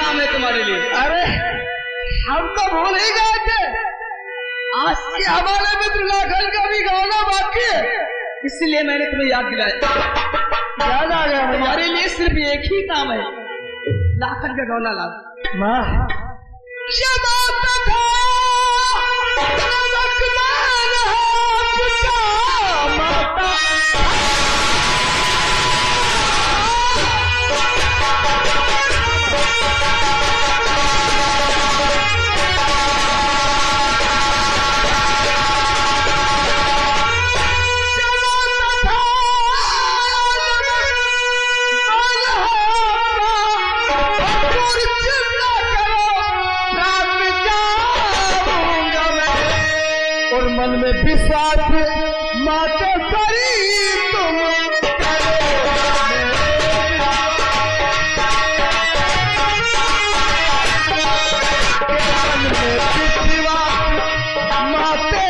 काम है तुम्हारे लिए। अरे हम तो भूल ही गए थे आज के हमारे मित्र लाखन का भी गाना बाकी है, इसलिए मैंने तुम्हें याद दिलाया। याद आ गया तुम्हारे लिए सिर्फ एक ही काम है, लाखन का गाना ला। माँ मन में विश्वास माता करी तुम माते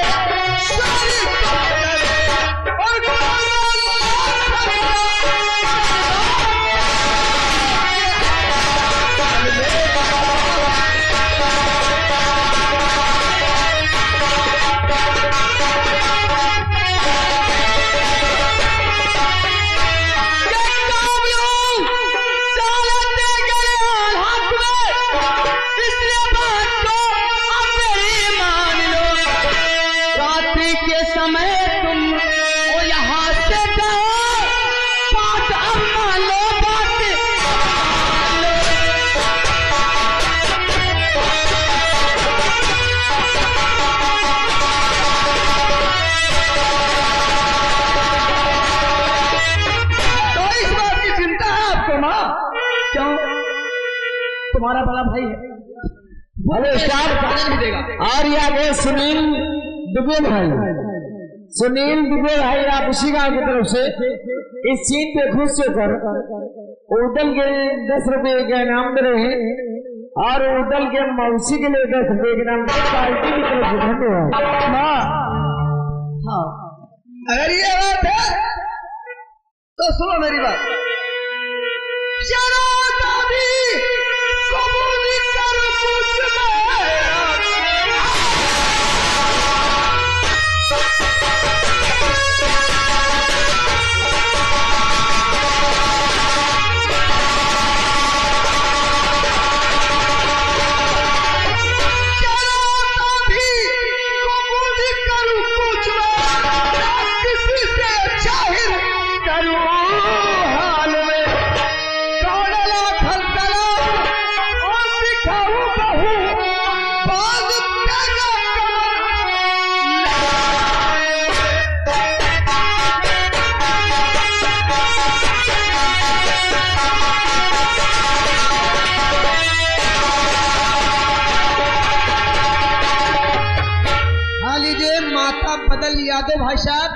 तुम्हारा बड़ा भाई है, भले नहीं देगा। और ये आगे सुनील दुबे भाई, सुनील दुबे भाई आप उसी गांव की तरफ से इस चीन पे खुश होकर उदल के 10 रुपए का इनाम दे रहे हैं और उदल के मौसी के लिए 10 रुपए के इनाम पार्टी की तरफ से। धन्यवाद माँ। हाँ अगर ये बात है तो सुनो मेरी बात। बदल यादव भाई साहब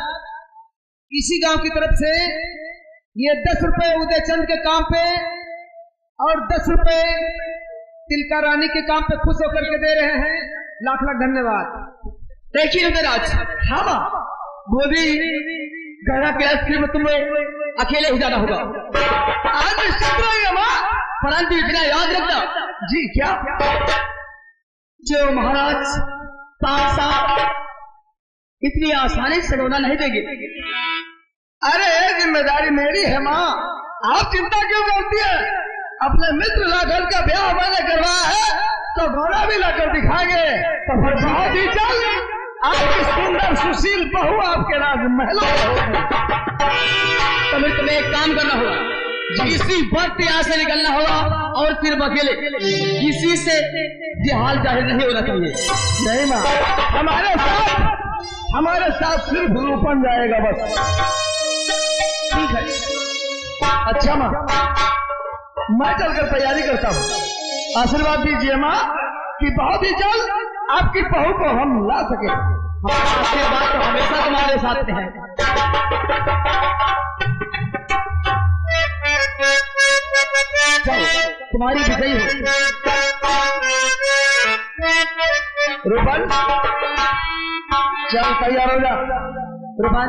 इसी गांव की तरफ से ये 10 रुपए उदय चंद के काम पे और 10 रुपए तिलका रानी के काम पे खुश होकर के दे रहे हैं। लाख लाख धन्यवाद। देखिए उदयराज, हाँ मोदी गहरा प्रयास के तुम्हें अकेले ही जाना होगा। आज निश्चित रहेगा परंतु इतना याद रखना जी। क्या जो महाराज साहब इतनी आसानी से रोना नहीं देंगे। अरे जिम्मेदारी मेरी है माँ, आप चिंता क्यों करती है? अपने मित्र लाकर का ब्याह मैंने करवाया है तो घोड़ा भी लाकर दिखाएंगे। तो फिर बहुत ही जल्द आपकी सुंदर सुशील बहू आपके राजमहल तो फिर तुम्हें एक काम करना होगा, इसी वक्त यहाँ से निकलना होगा और फिर अकेले किसी से ये हाल जाहिर नहीं होना चाहिए। नहीं माँ, हमारे साथ सिर्फ रूपन जाएगा बस। ठीक है। अच्छा माँ, मैं चलकर तैयारी करता हूँ। आशीर्वाद दीजिए माँ कि बहुत ही जल्द आपकी बहू को हम ला सके। आशीर्वाद तो हमेशा तुम्हारे साथ में है। तुम्हारी विजयी हो। रूपन चल तैयार हो जा। रूपन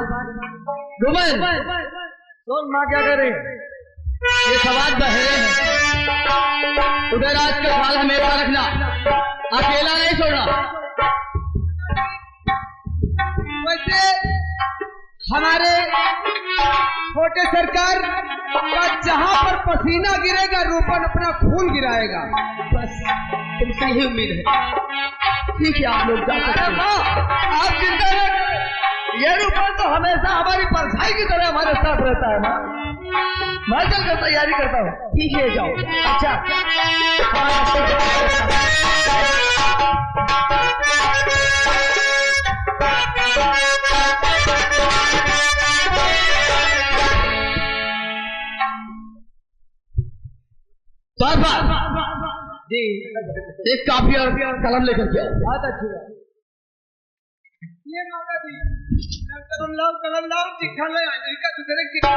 सुन माँ क्या कह रही है? ये सवाल बहरे हैं। उदयराज का अकेला नहीं छोड़ना। वैसे हमारे छोटे सरकार का जहां पर पसीना गिरेगा रूपन अपना खून गिराएगा। बस तुमसे ही उम्मीद है। ठीक है आप लोग जा सकते हैं। आप चिंता न, ये रूपन तो हमेशा हमारी परछाई की तरह हमारे साथ रहता है ना। मैं चलकर तैयारी करता हूँ। ठीक है जाओ। अच्छा जी एक काफी और कलम लेकर के आओ। बहुत अच्छी बात। ये माता जी कलम लाओ चिट्ठा ले इनका दूसरे की है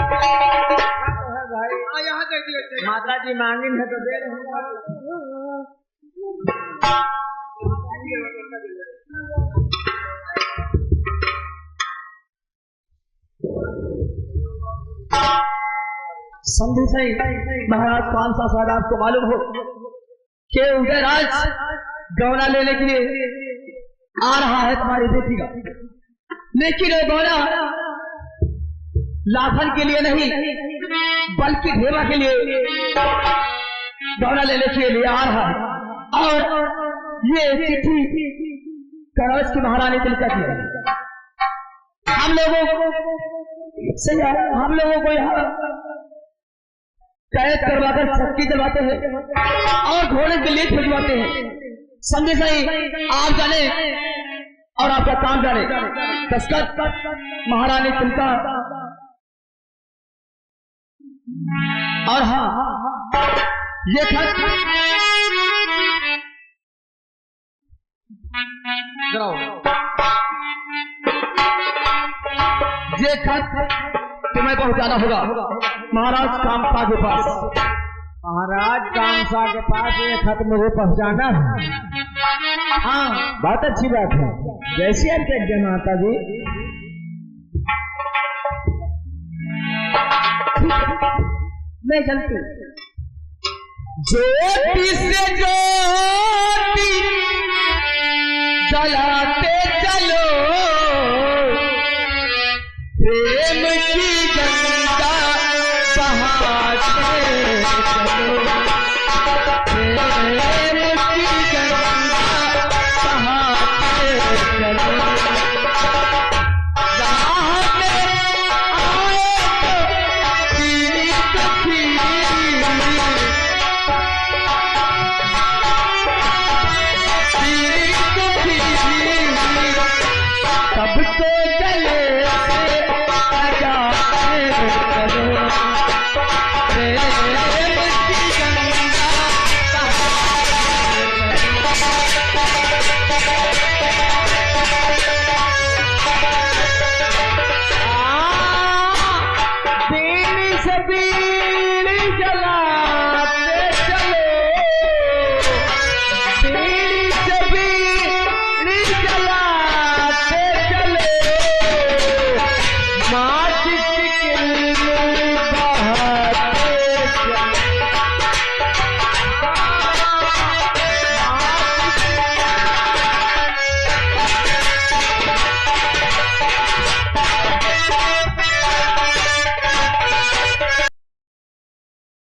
भाई। हाँ यहाँ दे दियो। माता जी मांगिन है तो दे रहे समझे सही। महाराज कौन सा साहब आपको मालूम हो कि उदयराज गौना लेने के लिए आ रहा है तुम्हारी बेटी का, लेकिन वो गौना लाखन के लिए नहीं बल्कि धेवा के लिए गौना लेने के लिए आ रहा है। और ये चिट्ठी कनौज की महारानी तिलका की है। हम लोगों को यहाँ कैद करवाकर चक्की चलवाते हैं और घोड़े के लिए भिजवाते हैं। समझे सही। आप जाने और आपका काम जाने। दस्तखत महारानी तिलका। और हाँ ये खत ये खत तुम्हें पहुंचाना होगा महाराज कामसा के पास। महाराज कामसा के पास ये खत मुझे पहुंचाना है। हाँ बहुत अच्छी बात है। जैसी आप कहते माता जी। मैं चलती ज्योति से ज्योति जलाते चलो